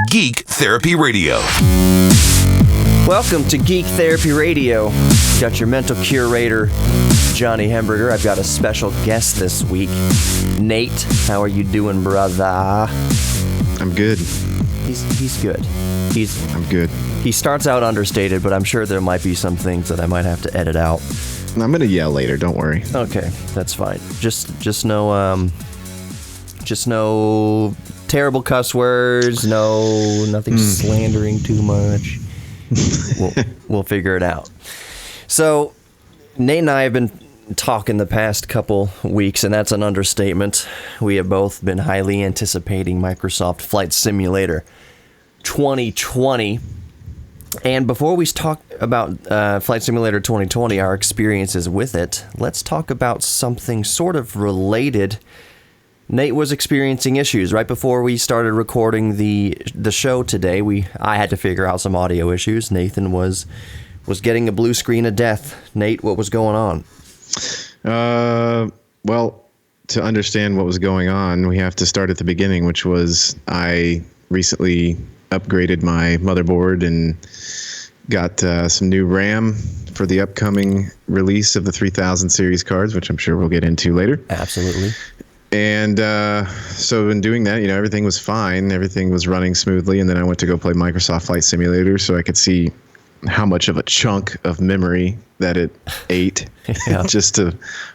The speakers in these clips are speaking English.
Geek Therapy Radio. Welcome to Geek Therapy Radio. Got your mental curator, Johnny Hemberger. I've got a special guest this week, Nate. How are you doing, brother? I'm good. He's good. I'm good. He starts out understated, but I'm sure there might be some things that I might have to edit out. I'm gonna yell later. Don't worry. Okay, that's fine. Just no terrible cuss words. Nothing slandering too much. We'll figure it out. So, Nate and I have been talking the past couple weeks, and that's an understatement. We have both been highly anticipating Microsoft Flight Simulator 2020. And before we talk about Flight Simulator 2020, our experiences with it, let's talk about something sort of related. Nate was experiencing issues right before we started recording the show today. I had to figure out some audio issues. Nathan was getting a blue screen of death. Nate, what was going on? Well, to understand what was going on, we have to start at the beginning, which was I recently upgraded my motherboard and got some new RAM for the upcoming release of the 3000 series cards, which I'm sure we'll get into later. Absolutely. And so in doing that, everything was fine. Everything was running smoothly. And then I went to go play Microsoft Flight Simulator so I could see how much of a chunk of memory that it ate just to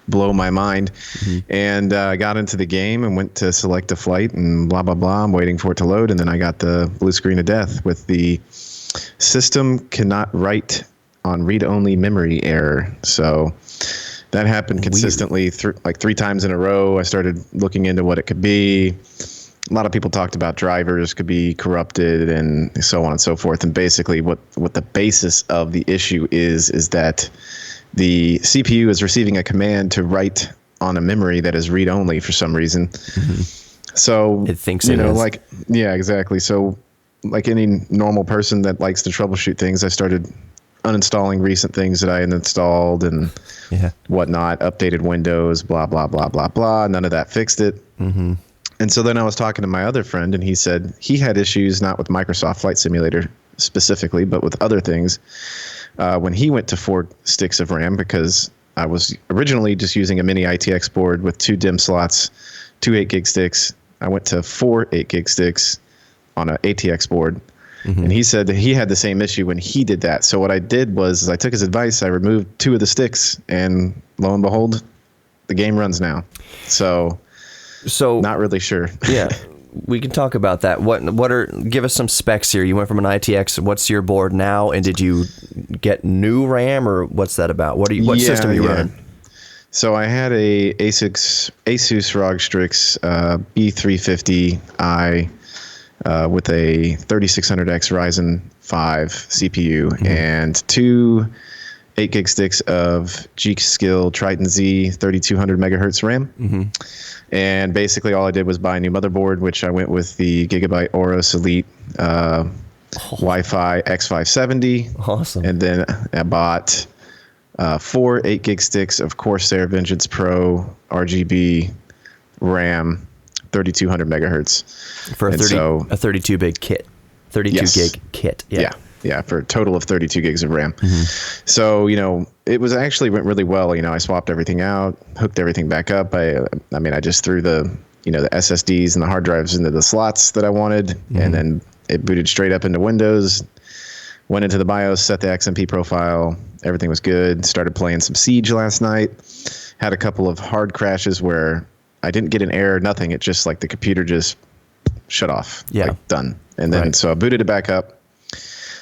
blow my mind. Mm-hmm. And I got into the game and went to select a flight and blah, blah, blah. I'm waiting for it to load. And then I got the blue screen of death with the system cannot write on read-only memory error. So that happened consistently like 3 times in a row. I started looking into what it could be. A lot of people talked about drivers could be corrupted and so on and so forth. And basically what the basis of the issue is that the CPU is receiving a command to write on a memory that is read-only for some reason. Mm-hmm. So it thinks it is. Yeah, exactly. So like any normal person that likes to troubleshoot things, I started uninstalling recent things that I had installed and whatnot, updated Windows, blah, blah, blah, blah, blah. None of that fixed it. Mm-hmm. And so then I was talking to my other friend, and he said he had issues not with Microsoft Flight Simulator specifically, but with other things when he went to 4 sticks of RAM, because I was originally just using a mini ITX board with 2 DIMM slots, 2 8-gig sticks. I went to 4 8-gig sticks on an ATX board. Mm-hmm. And he said that he had the same issue when he did that. So what I did was I took his advice. I removed 2 of the sticks, and lo and behold, the game runs now. So not really sure. Yeah, we can talk about that. Give us some specs here. You went from an ITX. What's your board now? And did you get new RAM, or what's that about? What system are you running? So I had a Asus ROG Strix B350i. With a 3600X Ryzen 5 CPU, mm-hmm. and 2 8-gig sticks of G-Skill Triton Z 3200 megahertz RAM. Mm-hmm. And basically all I did was buy a new motherboard, which I went with the Gigabyte Aorus Elite Wi-Fi X570. Awesome. And then I bought 4 8-gig sticks of Corsair Vengeance Pro RGB RAM, 3200 megahertz for a 32 big kit, 32 gig kit. Yeah, for a total of 32 gigs of RAM. Mm-hmm. So it was actually went really well. I swapped everything out, hooked everything back up. I just threw the the SSDs and the hard drives into the slots that I wanted, mm-hmm. and then it booted straight up into Windows. Went into the BIOS, set the XMP profile. Everything was good. Started playing some Siege last night. Had a couple of hard crashes where I didn't get an error, nothing. It just the computer just shut off. Yeah. Done. And then so I booted it back up.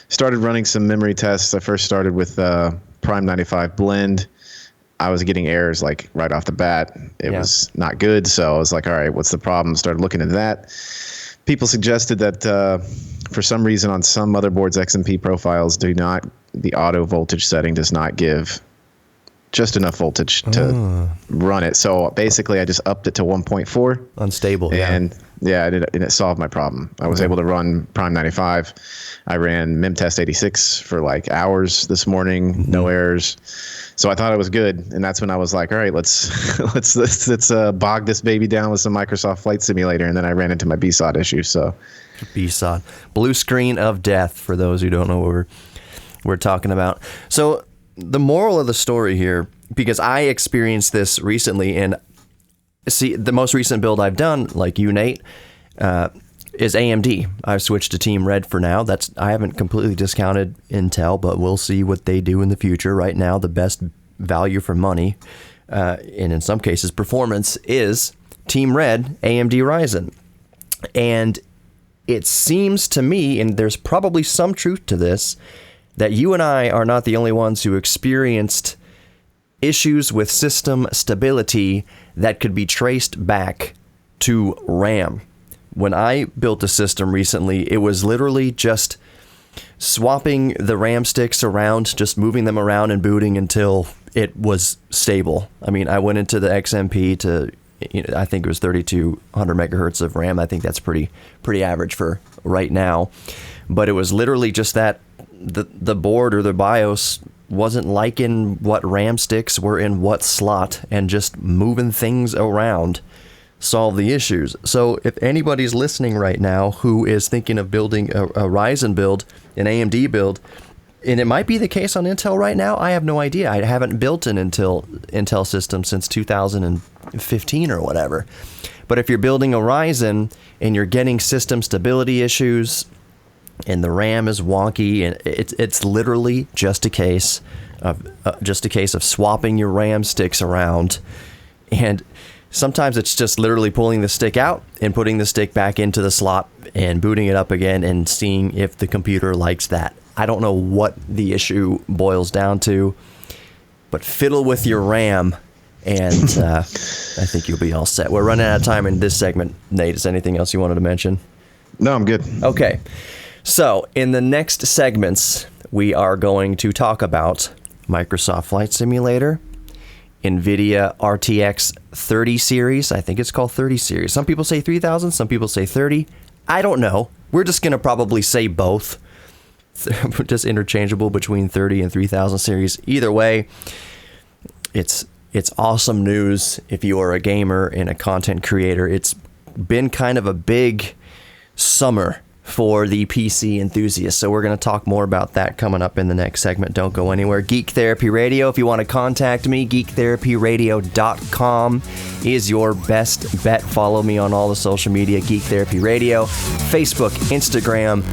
Started running some memory tests. I first started with Prime 95 Blend. I was getting errors right off the bat. It was not good. So I was like, all right, what's the problem? Started looking into that. People suggested that for some reason on some motherboards, XMP profiles the auto voltage setting does not give just enough voltage to run it. So basically I just upped it to 1.4. Unstable. And Yeah, and it solved my problem. I was able to run Prime 95. I ran MemTest 86 for like hours this morning, no errors. So I thought it was good, and that's when I was like, all right, let's bog this baby down with some Microsoft Flight Simulator, and then I ran into my BSOD issue. So BSOD, blue screen of death, for those who don't know what we're talking about. So the moral of the story here, because I experienced this recently, and see, the most recent build I've done, like you, Nate, is AMD. I've switched to Team Red for now. I haven't completely discounted Intel, but we'll see what they do in the future. Right now, the best value for money, and in some cases performance, is Team Red, AMD Ryzen. And it seems to me, and there's probably some truth to this, that you and I are not the only ones who experienced issues with system stability that could be traced back to RAM. When I built a system recently, it was literally just swapping the RAM sticks around, just moving them around and booting until it was stable. I mean, I went into the XMP to, I think it was 3200 megahertz of RAM. I think that's pretty average for right now. But it was literally just that the board or the BIOS wasn't liking what RAM sticks were in what slot, and just moving things around solve the issues. So if anybody's listening right now who is thinking of building a Ryzen build, an AMD build, and it might be the case on Intel right now, I have no idea. I haven't built an Intel system since 2015 or whatever. But if you're building a Ryzen and you're getting system stability issues and the RAM is wonky, and it's literally just a case of swapping your RAM sticks around. And sometimes it's just literally pulling the stick out and putting the stick back into the slot and booting it up again and seeing if the computer likes that. I don't know what the issue boils down to, but fiddle with your RAM, and I think you'll be all set. We're running out of time in this segment. Nate, is there anything else you wanted to mention? No, I'm good. Okay. So in the next segments, we are going to talk about Microsoft Flight Simulator, Nvidia RTX 30 series. I think it's called 30 series. Some people say 3000, some people say 30. I don't know. We're just going to probably say both. Just interchangeable between 30 and 3000 series. Either way, it's awesome news if you are a gamer and a content creator. It's been kind of a big summer for the PC enthusiasts. So we're going to talk more about that coming up in the next segment. Don't go anywhere. Geek Therapy Radio, if you want to contact me, geektherapyradio.com is your best bet. Follow me on all the social media, Geek Therapy Radio, Facebook, Instagram,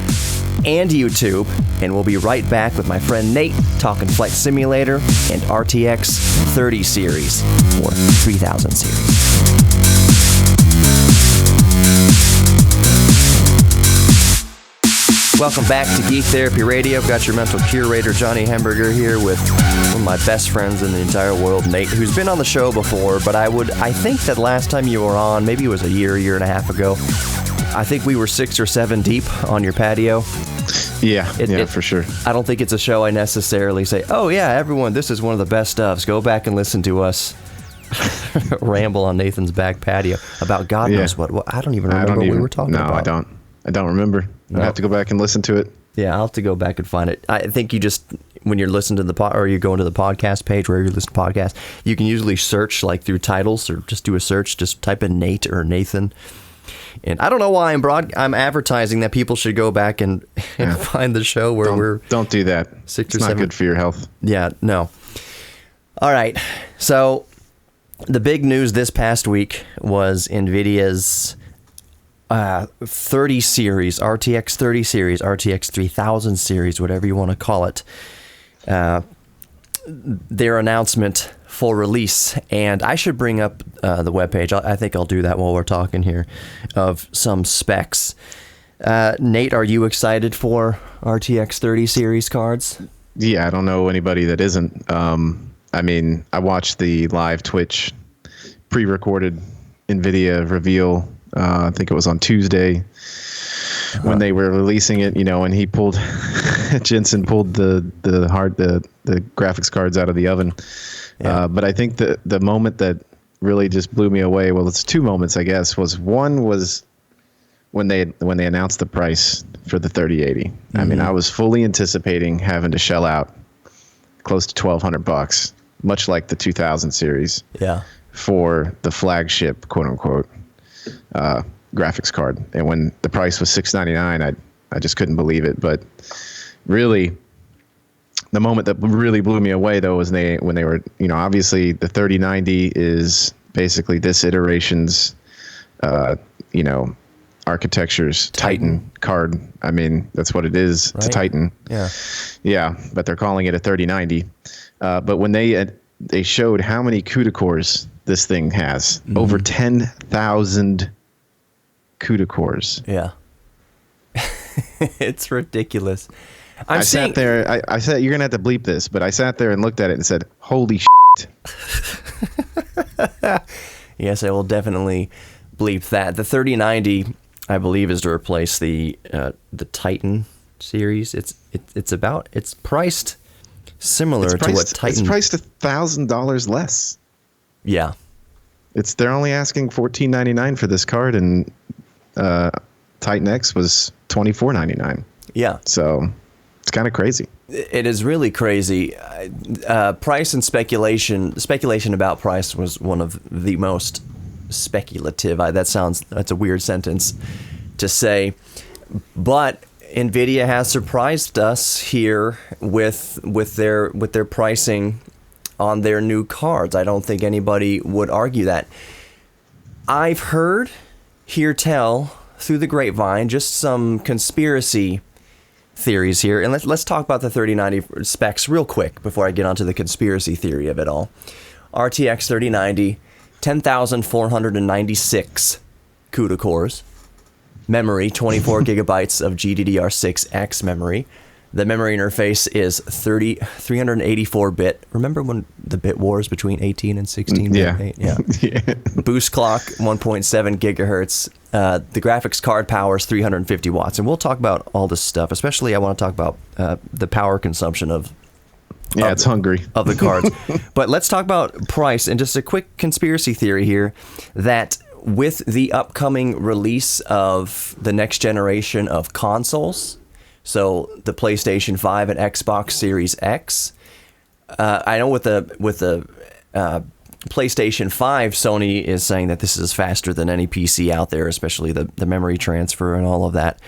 and YouTube. And we'll be right back with my friend Nate talking Flight Simulator and RTX 30 series or 3000 series. Welcome back to Geek Therapy Radio. I've got your mental curator, Johnny Hamburger, here with one of my best friends in the entire world, Nate, who's been on the show before, but I think that last time you were on, maybe it was a year and a half ago, I think we were 6 or 7 deep on your patio. Yeah, for sure. I don't think it's a show I necessarily say, oh yeah, everyone, this is one of the best stuffs. Go back and listen to us ramble on Nathan's back patio about God knows what. I don't even remember what we were talking about. No, I don't remember. I have to go back and listen to it. Yeah, I'll have to go back and find it. I think you just, when you're listening to the or you go into the podcast page where you listen to podcasts, you can usually search like through titles or just do a search. Just type in Nate or Nathan. And I don't know why I'm advertising that people should go back and find the show where don't do that. It's not good for your health. Yeah, no. All right. So the big news this past week was Nvidia's 30 series, RTX 30 series, RTX 3000 series, whatever you want to call it. Their announcement for release, and I should bring up the webpage. I think I'll do that while we're talking here, of some specs. Nate, are you excited for RTX 30 series cards? Yeah, I don't know anybody that isn't. I mean, I watched the live Twitch pre-recorded Nvidia reveal. I think it was on Tuesday when they were releasing it, and he pulled Jensen pulled the graphics cards out of the oven. Yeah. But I think the moment that really just blew me away, well, it's two moments, I guess, was one was when they announced the price for the 3080. I mean, I was fully anticipating having to shell out close to $1,200, much like the 2000 series. Yeah. For the flagship, quote unquote, graphics card. And when the price was $699, I just couldn't believe it. But really, the moment that really blew me away, though, was when they were, obviously the 3090 is basically this iteration's, architecture's Titan card. I mean, that's what it is. It's a Titan. Yeah. Yeah, but they're calling it a 3090. But when they showed how many CUDA cores this thing has, over 10,000 CUDA cores. Yeah. It's ridiculous. Sat there. I said, you're going to have to bleep this, but I sat there and looked at it and said, holy shit. Yes, I will definitely bleep that. The 3090, I believe, is to replace the Titan series. It's priced similar to what Titan. It's priced $1,000 less. Yeah. They're only asking $14.99 for this card, and Titan X was $24.99. Yeah. So it's kind of crazy. It is really crazy. Price and speculation about price was one of the most speculative. That's a weird sentence to say, but Nvidia has surprised us here with their pricing on their new cards. I don't think anybody would argue that. I've hear tell through the grapevine, just some conspiracy theories here. And let's talk about the 3090 specs real quick before I get onto the conspiracy theory of it all. RTX 3090, 10,496 CUDA cores. Memory, 24 gigabytes of GDDR6X memory. The memory interface is 384-bit. Remember when the bit wars between 18 and 16? Yeah. Yeah. Boost clock, 1.7 gigahertz. The graphics card power is 350 watts. And we'll talk about all this stuff. Especially, I want to talk about the power consumption of it's hungry. Of the cards. But let's talk about price. And just a quick conspiracy theory here that with the upcoming release of the next generation of consoles, so the PlayStation 5 and Xbox Series X, I know with the PlayStation 5, Sony is saying that this is faster than any PC out there, especially the memory transfer and all of that.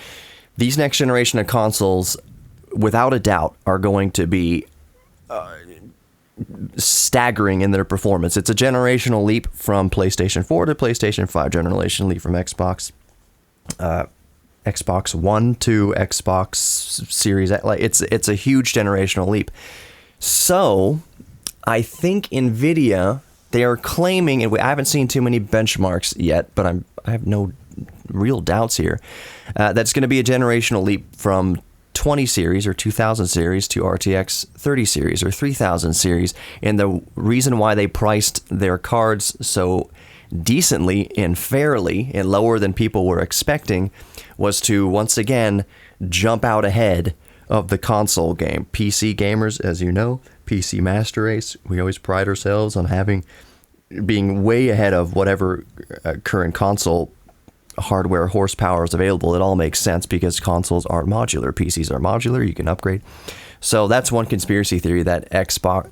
These next generation of consoles, without a doubt, are going to be staggering in their performance. It's a generational leap from PlayStation 4 to PlayStation 5, generational leap from Xbox One to Xbox Series X. Like it's a huge generational leap. So I think Nvidia, they are claiming, and I haven't seen too many benchmarks yet, but I have no real doubts here, that's going to be a generational leap from 20 series or 2000 series to RTX 30 series or 3000 series. And the reason why they priced their cards so decently and fairly and lower than people were expecting was to once again jump out ahead of the console game. PC gamers, as you know, PC Master Race, we always pride ourselves on being way ahead of whatever current console hardware horsepower is available. It all makes sense because consoles aren't modular. PCs are modular. You can upgrade. So that's one conspiracy theory, that Nvidia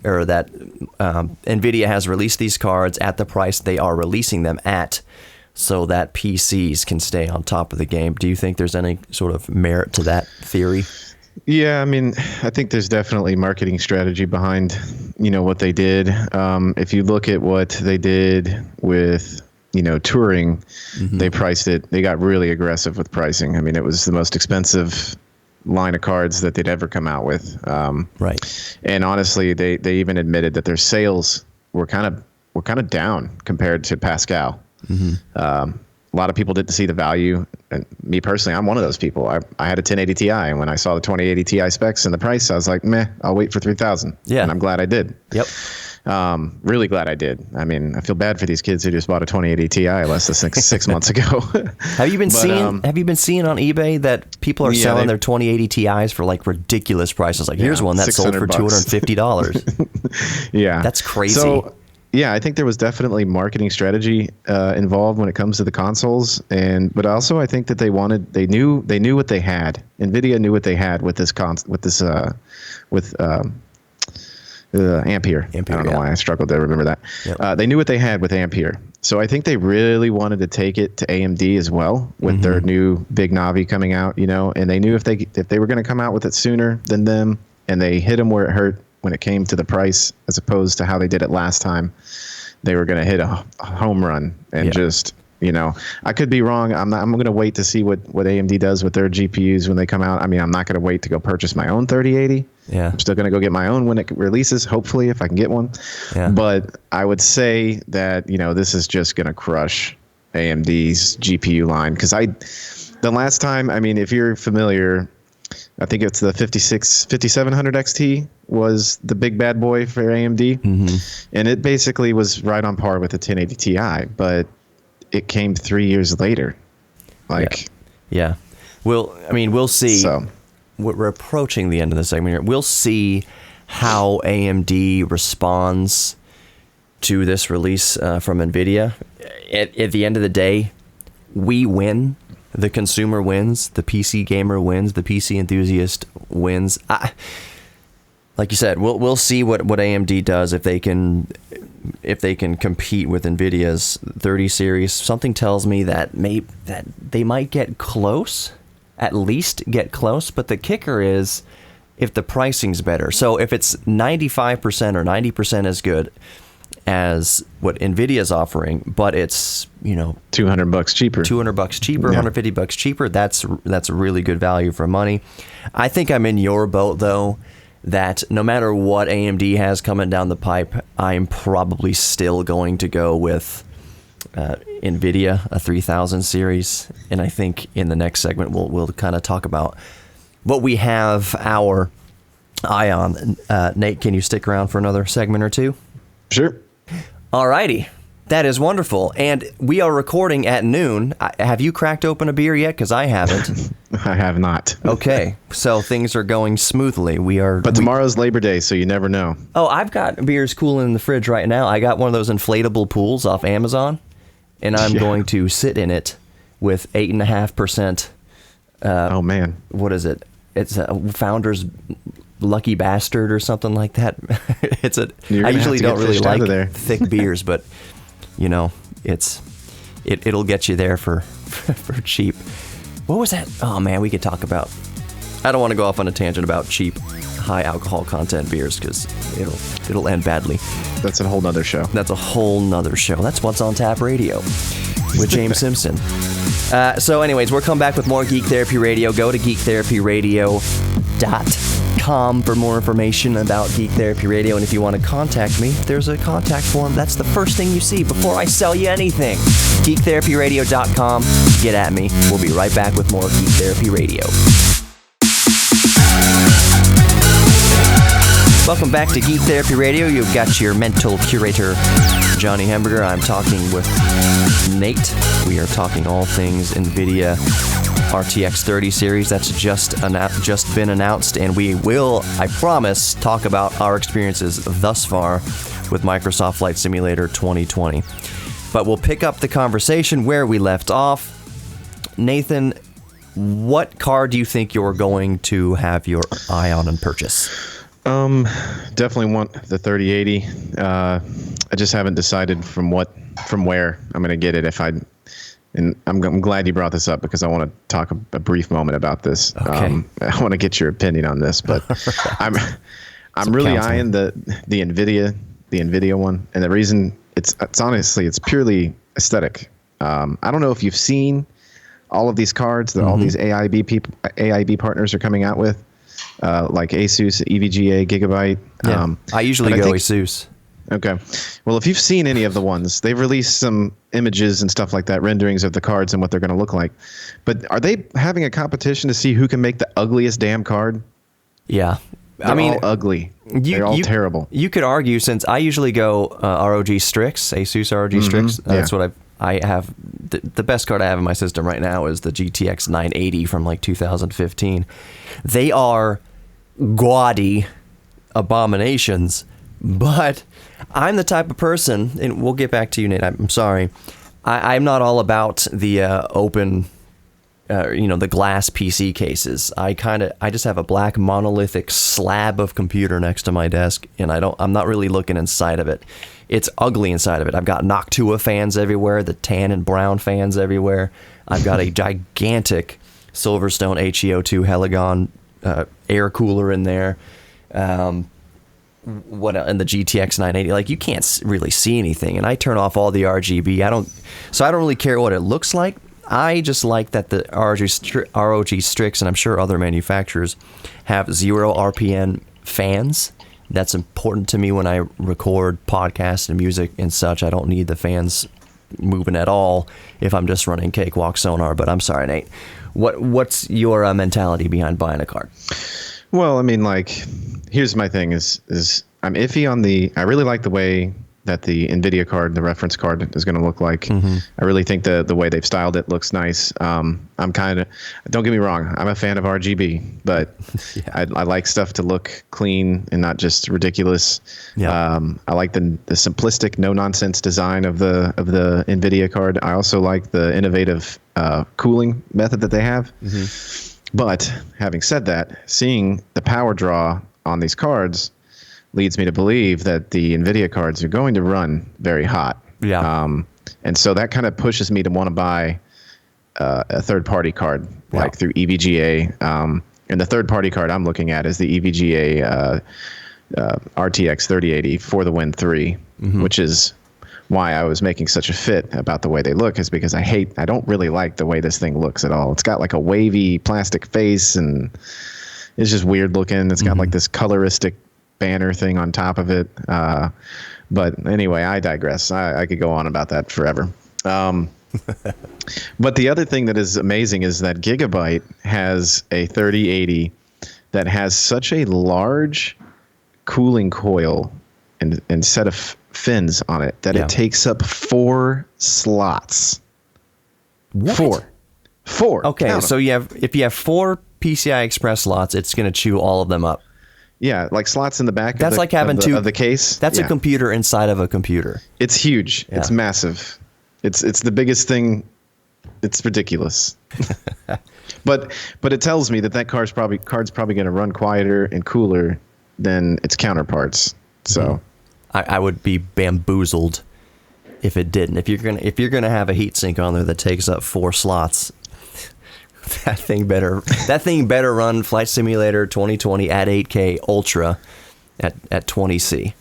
has released these cards at the price they are releasing them at, so that PCs can stay on top of the game. Do you think there's any sort of merit to that theory? Yeah, I mean, I think there's definitely marketing strategy behind, what they did. If you look at what they did with, Turing, they priced it. They got really aggressive with pricing. I mean, it was the most expensive line of cards that they'd ever come out with. Right. And honestly, they even admitted that their sales were kind of down compared to Pascal. A lot of people didn't see the value, and me personally, I'm one of those people. I had a 1080 Ti, and when I saw the 2080 Ti specs and the price, I was like, meh, I'll wait for 3000. Yeah. And I'm glad I did. Yep. Really glad I did. I mean, I feel bad for these kids who just bought a 2080 Ti less than six months ago. Have you been seeing on eBay that people are selling their 2080 Ti's for like ridiculous prices? Like, here's one that sold for $250. Yeah. That's crazy. So Yeah, I think there was definitely marketing strategy involved when it comes to the consoles, but also I think that they knew what they had. Nvidia knew what they had with this Ampere. I don't know why I struggled to remember that. Yep. They knew what they had with Ampere, so I think they really wanted to take it to AMD as well with their new big Navi coming out. And they knew if they were going to come out with it sooner than them, and they hit them where it hurt when it came to the price, as opposed to how they did it last time, they were going to hit a home run and just, I could be wrong. I'm going to wait to see what AMD does with their GPUs when they come out. I mean, I'm not going to wait to go purchase my own 3080. Yeah. I'm still going to go get my own when it releases, hopefully, if I can get one. Yeah. But I would say that, this is just going to crush AMD's GPU line. Because the last time, I mean, if you're familiar, I think it's the 5700 XT was the big bad boy for AMD. And it basically was right on par with the 1080 Ti, but it came 3 years later. Yeah. We'll see. So we're approaching the end of the segment here. We'll see how AMD responds to this release from Nvidia. At the end of the day, we win. The consumer wins, the PC gamer wins, the PC enthusiast wins. Like you said, we'll see what AMD does if they can compete with Nvidia's 30 series. Something tells me that they might get close, at least get close. But the kicker is if the pricing's better. So if it's 95% or 90% as good as what Nvidia's offering, but it's $200 cheaper, $150 cheaper. That's a really good value for money. I think I'm in your boat though, that no matter what AMD has coming down the pipe, I'm probably still going to go with Nvidia, a 3000 series. And I think in the next segment we'll kind of talk about what we have our eye on. Nate, can you stick around for another segment or two? Sure. Alrighty. That is wonderful. And we are recording at noon. Have you cracked open a beer yet? Because I haven't. I have not. Okay. So things are going smoothly. But tomorrow's Labor Day, so you never know. Oh, I've got beers cooling in the fridge right now. I got one of those inflatable pools off Amazon, and I'm going to sit in it with 8.5%. Oh, man. What is it? It's a Founder's Lucky Bastard or something like that. I usually don't really like thick beers, but it'll get you there for cheap. What was that? Oh man, we could talk about. I don't want to go off on a tangent about cheap, high alcohol content beers because it'll end badly. That's a whole nother show. That's What's on Tap Radio with James Simpson. So anyways, we'll come back with more Geek Therapy Radio. Go to geektherapyradio.com for more information about Geek Therapy Radio. And if you want to contact me, there's a contact form. That's the first thing you see before I sell you anything. geektherapyradio.com. Get at me. We'll be right back with more Geek Therapy Radio. Welcome back to Geek Therapy Radio. You've got your mental curator, Johnny Hamburger. I'm talking with Nate. We are talking all things Nvidia RTX 30 series. That's just been announced, and we will, I promise, talk about our experiences thus far with Microsoft Flight Simulator 2020. But we'll pick up the conversation where we left off. Nathan, what car do you think you're going to have your eye on and purchase? Definitely want the 3080. I just haven't decided from where I'm going to get it. And I'm glad you brought this up because I want to talk a brief moment about this. Okay. I want to get your opinion on this, but I'm really eyeing the Nvidia one, and the reason it's honestly it's purely aesthetic. I don't know if you've seen all of these cards that all these AIB partners are coming out with. Like Asus, EVGA, Gigabyte. Yeah. I usually go Asus. Okay. Well, if you've seen any of the ones, they've released some images and stuff like that, renderings of the cards and what they're going to look like. But are they having a competition to see who can make the ugliest damn card? Yeah. They're all ugly. They're all terrible. You could argue, since I usually go ROG Strix, Asus ROG Strix. That's what I have. The best card I have in my system right now is the GTX 980 from like 2015. They are gaudy abominations, but I'm the type of person, and we'll get back to you, Nate. I'm sorry. I'm not all about the open, the glass PC cases. I just have a black monolithic slab of computer next to my desk, and I'm not really looking inside of it. It's ugly inside of it. I've got Noctua fans everywhere, the tan and brown fans everywhere. I've got a gigantic Silverstone HEO2 Heligon air cooler in there. And the GTX 980, like, you can't really see anything, and I turn off all the RGB. I don't really care what it looks like. I just like that the ROG Strix, and I'm sure other manufacturers, have 0 RPM fans. That's important to me when I record podcasts and music and such. I don't need the fans moving at all if I'm just running Cakewalk Sonar. But I'm sorry, Nate. What's your mentality behind buying a card? Well, I mean, like, here's my thing is I'm iffy on I really like the way that the Nvidia card, the reference card, is going to look like. Mm-hmm. I really think the way they've styled it looks nice. I'm kind of, don't get me wrong, I'm a fan of RGB, but yeah. I like stuff to look clean and not just ridiculous. Yeah. I like the simplistic, no nonsense design of the Nvidia card. I also like the innovative cooling method that they have. Mm-hmm. But having said that, seeing the power draw on these cards leads me to believe that the Nvidia cards are going to run very hot. Yeah. And so that kind of pushes me to want to buy a third-party card, like through EVGA. And the third-party card I'm looking at is the EVGA RTX 3080 for the Win 3, mm-hmm. which is why I was making such a fit about the way they look, is because I don't really like the way this thing looks at all. It's got like a wavy plastic face, and it's just weird looking. It's got mm-hmm. like this coloristic banner thing on top of it. But anyway, I digress. I could go on about that forever. But the other thing that is amazing is that Gigabyte has a 3080 that has such a large cooling coil and set of fins on it that it takes up 4 slots. What? 4. Okay, so if you have 4 PCI Express slots, it's going to chew all of them up. Yeah, like slots in the back. That's like having two of the case. That's a computer inside of a computer. It's huge. Yeah. It's massive. It's the biggest thing. It's ridiculous. But it tells me that card's probably going to run quieter and cooler than its counterparts. So I would be bamboozled if it didn't. If you're gonna have a heatsink on there that takes up 4 slots, that thing better run Flight Simulator 2020 at 8K Ultra at 20C.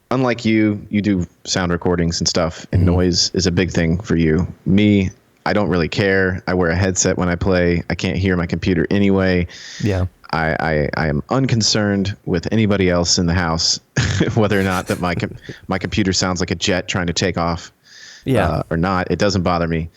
Unlike you do sound recordings and stuff, and mm-hmm. noise is a big thing for you. Me, I don't really care. I wear a headset when I play. I can't hear my computer anyway. Yeah. I am unconcerned with anybody else in the house, whether or not that my computer sounds like a jet trying to take off. Yeah. Or not. It doesn't bother me.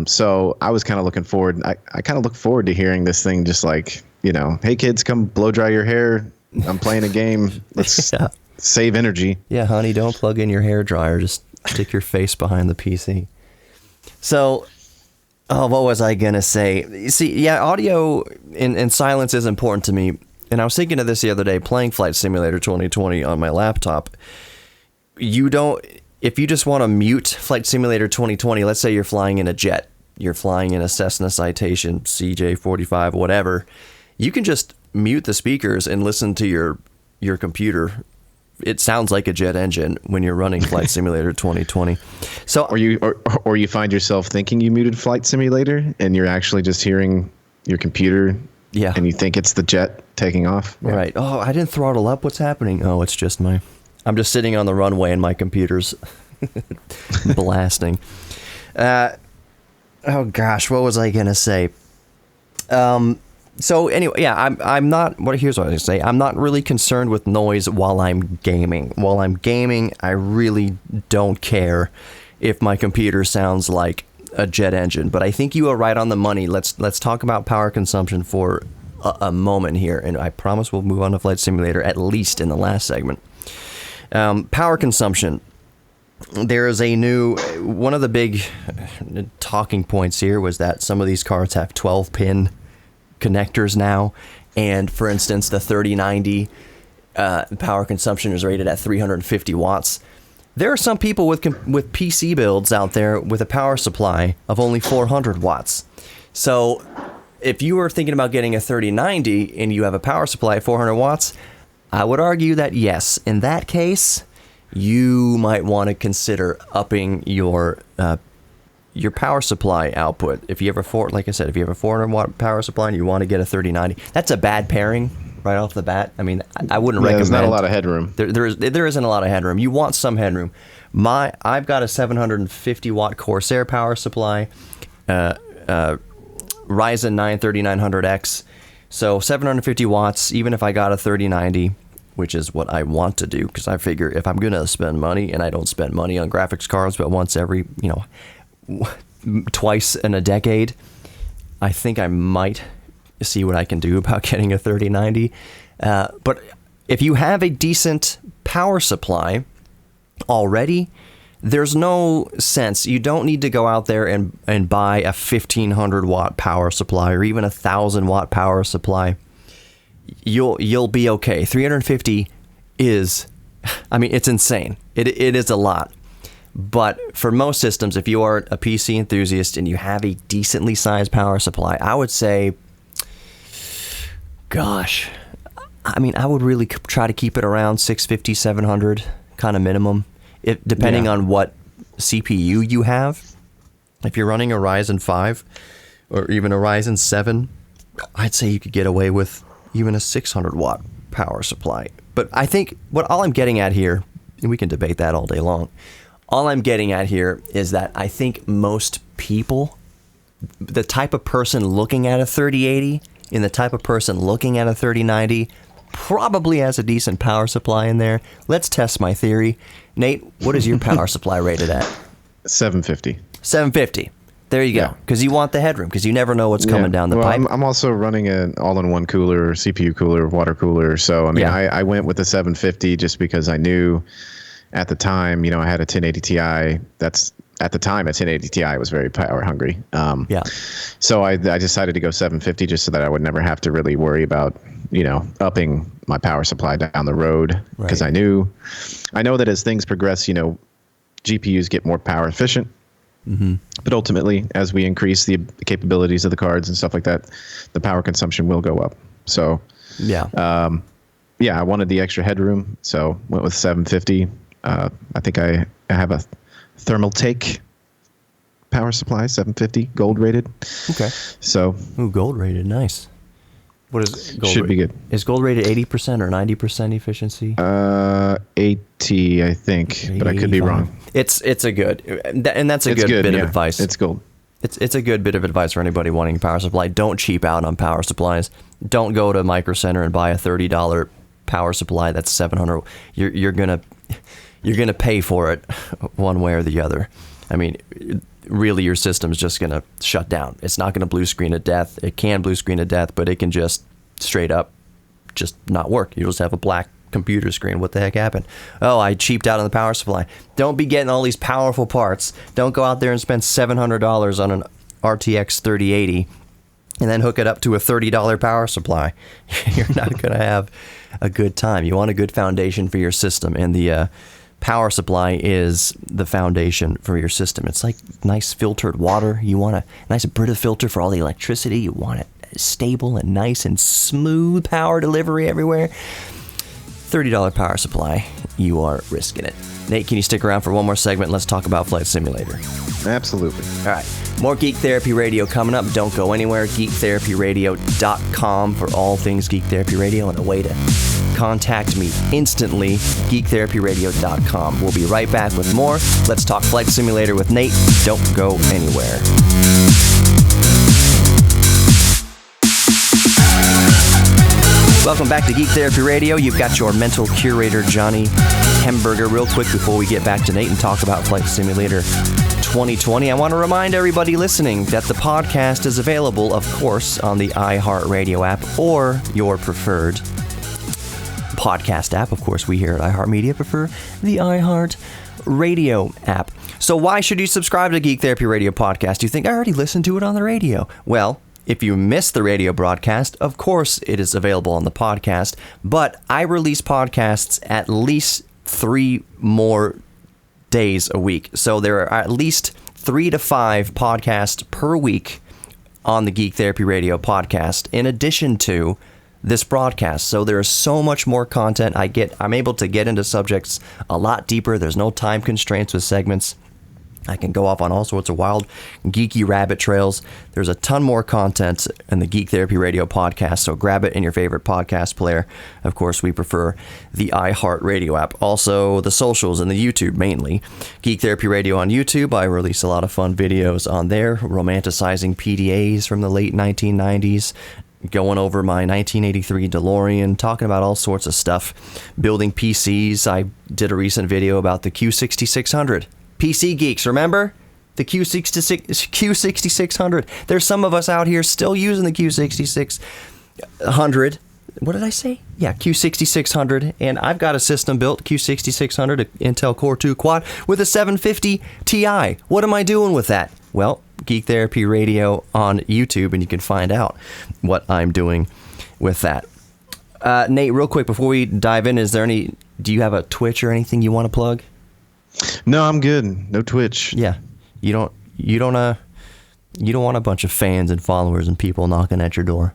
So I was kind of looking forward. I kind of look forward to hearing this thing just like, hey kids, come blow dry your hair. I'm playing a game. Let's save energy. Yeah, honey, don't plug in your hair dryer. Just stick your face behind the PC. So, what was I going to say? You see, yeah, audio and silence is important to me. And I was thinking of this the other day, playing Flight Simulator 2020 on my laptop. If you just want to mute Flight Simulator 2020, let's say you're flying in a jet, you're flying in a Cessna Citation CJ45, whatever, you can just mute the speakers and listen to your computer. It sounds like a jet engine when you're running Flight Simulator 2020. So, or you find yourself thinking you muted Flight Simulator and you're actually just hearing your computer. Yeah. And you think it's the jet taking off. Yeah. Right. Oh, I didn't throttle up. What's happening? Oh, it's just I'm just sitting on the runway and my computer's blasting. Oh gosh, what was I gonna say? So anyway, yeah, I'm not. Here's what I was gonna say. I'm not really concerned with noise while I'm gaming. While I'm gaming, I really don't care if my computer sounds like a jet engine. But I think you are right on the money. Let's talk about power consumption for a moment here, and I promise we'll move on to Flight Simulator at least in the last segment. Power consumption. There is one of the big talking points here was that some of these cards have 12-pin connectors now, and for instance, the 3090 power consumption is rated at 350 watts. There are some people with PC builds out there with a power supply of only 400 watts. So if you are thinking about getting a 3090 and you have a power supply of 400 watts, I would argue that yes, in that case, you might want to consider upping your power supply output. If you have like I said, if you have a 400 watt power supply and you want to get a 3090, that's a bad pairing right off the bat. I mean, I wouldn't recommend. There's not a lot of headroom. There isn't a lot of headroom. You want some headroom. I've got a 750 watt Corsair power supply, Ryzen 9 3900X. So 750 watts, even if I got a 3090, which is what I want to do, because I figure if I'm going to spend money, and I don't spend money on graphics cards, but once every, twice in a decade, I think I might see what I can do about getting a 3090. But if you have a decent power supply already, there's no sense. You don't need to go out there and buy a 1500 watt power supply or even a 1000 watt power supply. You'll be okay. 350 is, it's insane. It is a lot. But for most systems, if you are a PC enthusiast and you have a decently sized power supply, I would say, gosh, I would really try to keep it around 650, 700 kind of minimum, depending on what CPU you have. If you're running a Ryzen 5 or even a Ryzen 7, I'd say you could get away with even a 600 watt power supply. But I think all I'm getting at here, and we can debate that all day long, all I'm getting at here is that I think most people, the type of person looking at a 3080 and the type of person looking at a 3090 probably has a decent power supply in there. Let's test my theory. Nate, what is your power supply rated at? 750. 750. There you go. Because you want the headroom, because you never know what's coming down the pipe. I'm also running an all-in-one cooler, CPU cooler, water cooler. So, I went with the 750 just because I knew at the time, I had a 1080 Ti. That's at the time, a 1080 Ti was very power hungry. So I decided to go 750 just so that I would never have to really worry about, upping my power supply down the road. Because I know that as things progress, GPUs get more power efficient. Mm-hmm. But ultimately, as we increase the capabilities of the cards and stuff like that, the power consumption will go up. So, I wanted the extra headroom, so went with 750. I think I have a Thermal Take power supply, 750, gold rated. Okay. So, gold rated, nice. What is gold? Should be good. Is gold rated 80% or 90% efficiency? 80, I think, 85. But I could be wrong. It's a good, and that's a good bit of advice. It's gold. It's a good bit of advice for anybody wanting a power supply. Don't cheap out on power supplies. Don't go to Micro Center and buy a $30 power supply that's 700. You're gonna pay for it one way or the other. Really, your system's just gonna shut down. It's not gonna blue screen to death. It can blue screen to death, but it can just straight up just not work. You just have a black computer screen. What the heck happened? Oh, I cheaped out on the power supply. Don't be getting all these powerful parts. Don't go out there and spend $700 on an RTX 3080 and then hook it up to a $30 power supply. You're not going to have a good time. You want a good foundation for your system, and the power supply is the foundation for your system. It's like nice filtered water. You want a nice Brita filter for all the electricity. You want it stable and nice and smooth power delivery everywhere. $30 power supply, you are risking it. Nate, can you stick around for one more segment? Let's talk about Flight Simulator. Absolutely. All right. More Geek Therapy Radio coming up. Don't go anywhere. GeekTherapyRadio.com for all things Geek Therapy Radio, and a way to contact me instantly. GeekTherapyRadio.com. We'll be right back with more. Let's talk Flight Simulator with Nate. Don't go anywhere. Welcome back to Geek Therapy Radio. You've got your mental curator, Johnny Hemberger. Real quick before we get back to Nate and talk about Flight Simulator 2020, I want to remind everybody listening that the podcast is available, of course, on the iHeartRadio app or your preferred podcast app. Of course, we here at iHeartMedia prefer the iHeartRadio app. So why should you subscribe to Geek Therapy Radio podcast? Do you think I already listened to it on the radio? Well, If you missed the radio broadcast, of course it is available on the podcast, but I release podcasts at least 3 more days a week. So there are at least 3 to 5 podcasts per week on the Geek Therapy Radio podcast, in addition to this broadcast. So there is so much more content. I'm able to get into subjects a lot deeper. There's no time constraints with segments. I can go off on all sorts of wild, geeky rabbit trails. There's a ton more content in the Geek Therapy Radio podcast, so grab it in your favorite podcast player. Of course, we prefer the iHeartRadio app. Also, the socials and the YouTube mainly. Geek Therapy Radio on YouTube. I release a lot of fun videos on there, romanticizing PDAs from the late 1990s, going over my 1983 DeLorean, talking about all sorts of stuff, building PCs. I did a recent video about the Q6600. PC geeks, remember? The Q6600. There's some of us out here still using the Q6600. What did I say? Yeah, Q6600. And I've got a system built, Q6600, Intel Core 2 Quad, with a 750 Ti. What am I doing with that? Well, Geek Therapy Radio on YouTube, and you can find out what I'm doing with that. Nate, real quick, before we dive in, do you have a Twitch or anything you want to plug? No, I'm good. No Twitch. Yeah, you don't want a bunch of fans and followers and people knocking at your door.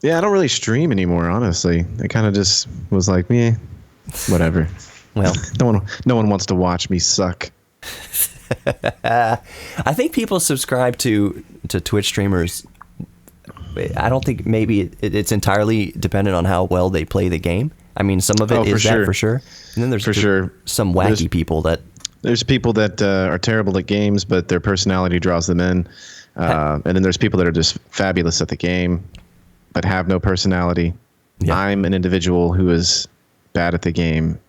Yeah, I don't really stream anymore, honestly. I kind of just was like, whatever. Well, no one wants to watch me suck. I think people subscribe to Twitch streamers. I don't think maybe it's entirely dependent on how well they play the game. I mean, some of it is that for sure. And then there's some wacky people that... There's people that are terrible at games, but their personality draws them in. And then there's people that are just fabulous at the game, but have no personality. Yeah. I'm an individual who is bad at the game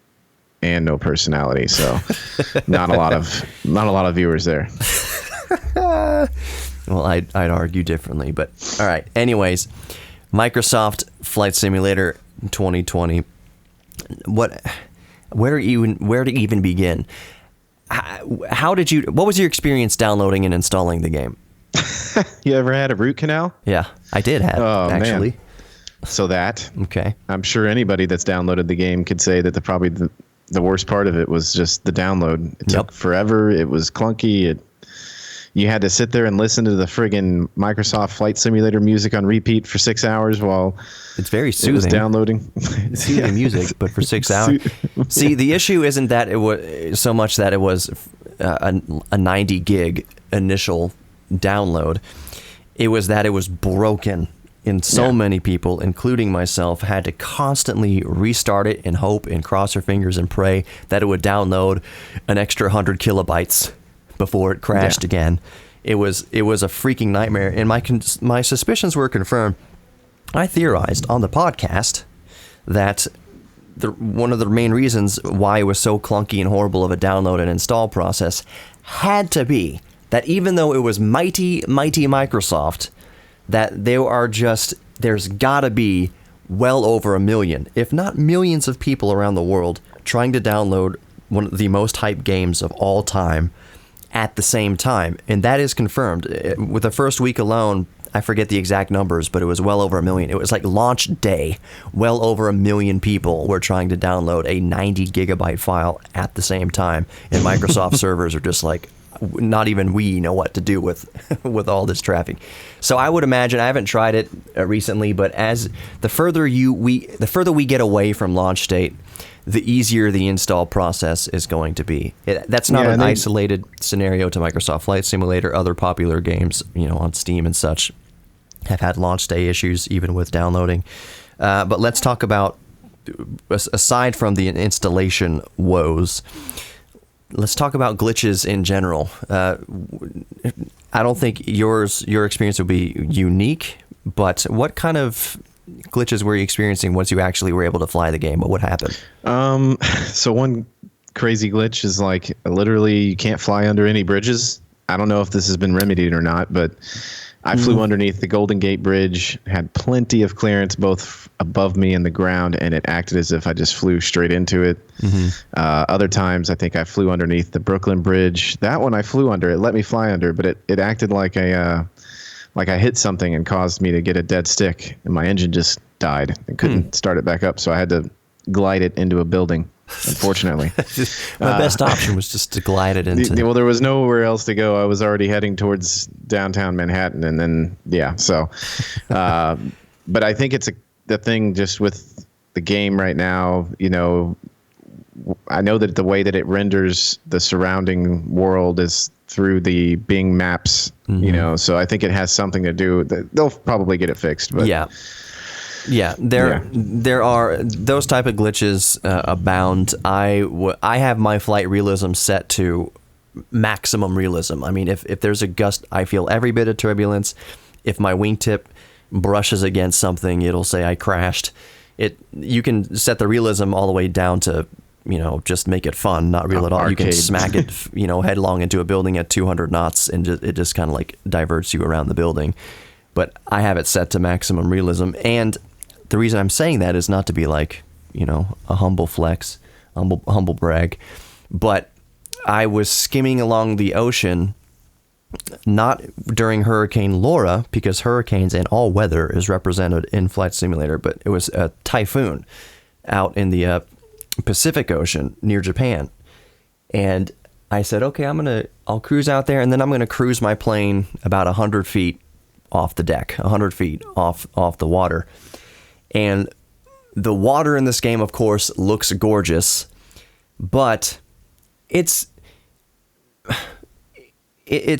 and no personality, so not a lot of viewers there. Well, I'd argue differently, but all right. Anyways, Microsoft Flight Simulator 2020. Where to even begin? What was your experience downloading and installing the game? You ever had a root canal? Yeah, I did have, actually. Man. So okay. I'm sure anybody that's downloaded the game could say that probably the worst part of it was just the download. It took forever. It was clunky. You had to sit there and listen to the friggin' Microsoft Flight Simulator music on repeat for 6 hours while it's very soothing. It was downloading. Soothing music, but for 6 hours. See, the issue isn't that it was so much that it was a 90 gig initial download. It was that it was broken. And so many people, including myself, had to constantly restart it and hope and cross their fingers and pray that it would download an extra 100 kilobytes before it crashed again. It was a freaking nightmare, and my suspicions were confirmed. I theorized on the podcast that one of the main reasons why it was so clunky and horrible of a download and install process had to be that even though it was mighty Microsoft, that there's gotta be well over 1 million, if not millions of people around the world trying to download one of the most hyped games of all time at the same time. And that is confirmed. With the first week alone, I forget the exact numbers, but it was well over 1 million. It was like launch day, well over 1 million people were trying to download a 90 gigabyte file at the same time. And Microsoft servers are just like, not even we know what to do with all this traffic. So I would imagine, I haven't tried it recently, but as the further we get away from launch date, the easier the install process is going to be. That's not an isolated scenario to Microsoft Flight Simulator. Other popular games, on Steam and such, have had launch day issues even with downloading. But let's talk about, aside from the installation woes, let's talk about glitches in general. I don't think your experience will be unique, but what kind of glitches were you experiencing once you actually were able to fly the game? What would happen? So one crazy glitch is like literally you can't fly under any bridges. I don't know if this has been remedied or not, but I flew underneath the Golden Gate Bridge, had plenty of clearance both above me and the ground, and it acted as if I just flew straight into it. Other times, I think I flew underneath the Brooklyn Bridge. That one I flew under. It let me fly under, but it acted like like I hit something and caused me to get a dead stick, and my engine just died and couldn't start it back up. So I had to glide it into a building. Unfortunately, my best option was just to glide it into. Well, there was nowhere else to go. I was already heading towards downtown Manhattan, and then so. But I think it's the thing just with the game right now. I know that the way that it renders the surrounding world is through the Bing Maps. So I think it has something to do. They'll probably get it fixed. But Yeah, there are those type of glitches abound. I have my flight realism set to maximum realism. I mean, if there's a gust, I feel every bit of turbulence. If my wingtip brushes against something, it'll say I crashed. You can set the realism all the way down to, just make it fun, not real at all. Arcade. You can smack it, headlong into a building at 200 knots, and it just kind of like diverts you around the building. But I have it set to maximum realism, and the reason I'm saying that is not to be like, a humble flex, humble brag, but I was skimming along the ocean, not during Hurricane Laura, because hurricanes and all weather is represented in Flight Simulator, but it was a typhoon out in the Pacific Ocean near Japan. And I said, okay, I'll cruise out there, and then I'm going to cruise my plane about 100 feet off the deck, 100 feet off the water. And the water in this game, of course, looks gorgeous, but its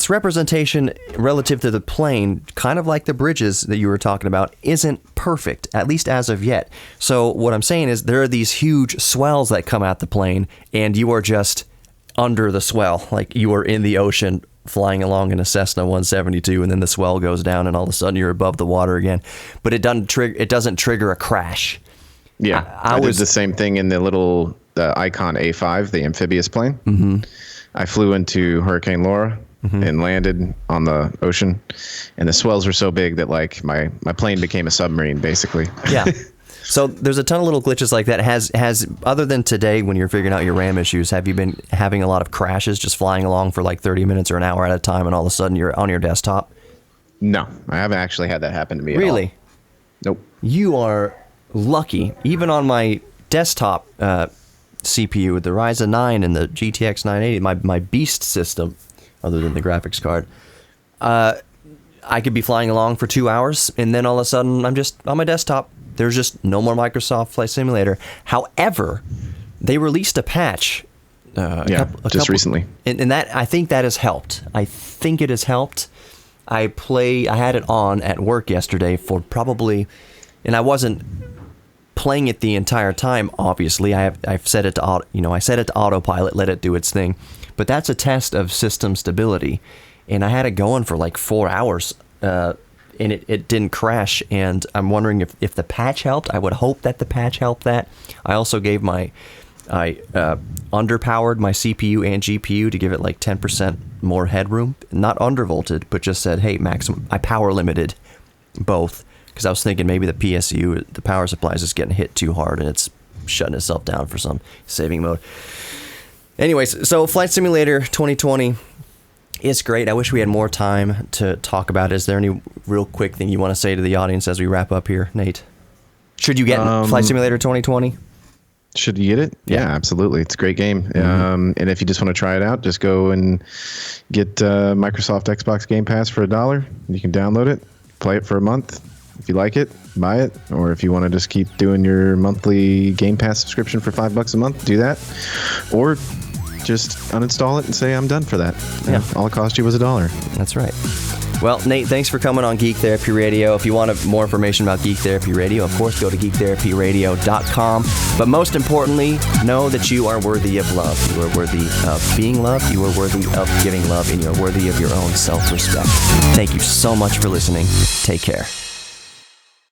representation relative to the plane, kind of like the bridges that you were talking about, isn't perfect, at least as of yet. So what I'm saying is there are these huge swells that come at the plane, and you are just under the swell, like you are in the ocean flying along in a Cessna 172, and then the swell goes down, and all of a sudden you're above the water again. But it doesn't trigger a crash. Yeah, I did the same thing in the little Icon A5, the amphibious plane. Mm-hmm. I flew into Hurricane Laura and landed on the ocean, and the swells were so big that like my plane became a submarine, basically. Yeah. So there's a ton of little glitches like that. Has other than today when you're figuring out your RAM issues, have you been having a lot of crashes just flying along for like 30 minutes or an hour at a time, and all of a sudden you're on your desktop? No, I haven't actually had that happen to me Really? at all. Nope. You are lucky. Even on my desktop CPU, the Ryzen 9 and the GTX 980, my beast system, other than the graphics card, I could be flying along for 2 hours, and then all of a sudden I'm just on my desktop. There's just no more Microsoft Flight Simulator. However, they released a patch recently. And that, I think that has helped. I think it has helped. I had it on at work yesterday for probably, and I wasn't playing it the entire time, obviously. I've set it to I set it to autopilot, let it do its thing. But that's a test of system stability. And I had it going for like 4 hours. And it didn't crash, and I'm wondering if the patch helped. I would hope that the patch helped that. I also gave I underpowered my CPU and GPU to give it like 10% more headroom. Not undervolted, but just said, hey, maximum. I power limited both, because I was thinking maybe the PSU, the power supply, is just getting hit too hard, and it's shutting itself down for some saving mode. Anyways, so Flight Simulator 2020... it's great. I wish we had more time to talk about it. Is there any real quick thing you want to say to the audience as we wrap up here, Nate? Should you get Flight Simulator 2020? Should you get it? Yeah, absolutely. It's a great game. Mm-hmm. And if you just want to try it out, just go and get Microsoft Xbox Game Pass for $1. You can download it, play it for a month. If you like it, buy it. Or if you want to just keep doing your monthly Game Pass subscription for $5 a month, do that. Or just uninstall it and say I'm done for that. Yeah. All it cost you was $1. That's right. Well, Nate, thanks for coming on Geek Therapy Radio. If you want more information about Geek Therapy Radio, of course, go to geektherapyradio.com. But most importantly, know that you are worthy of love. You are worthy of being loved. You are worthy of giving love, and you are worthy of your own self-respect. Thank you so much for listening. Take care.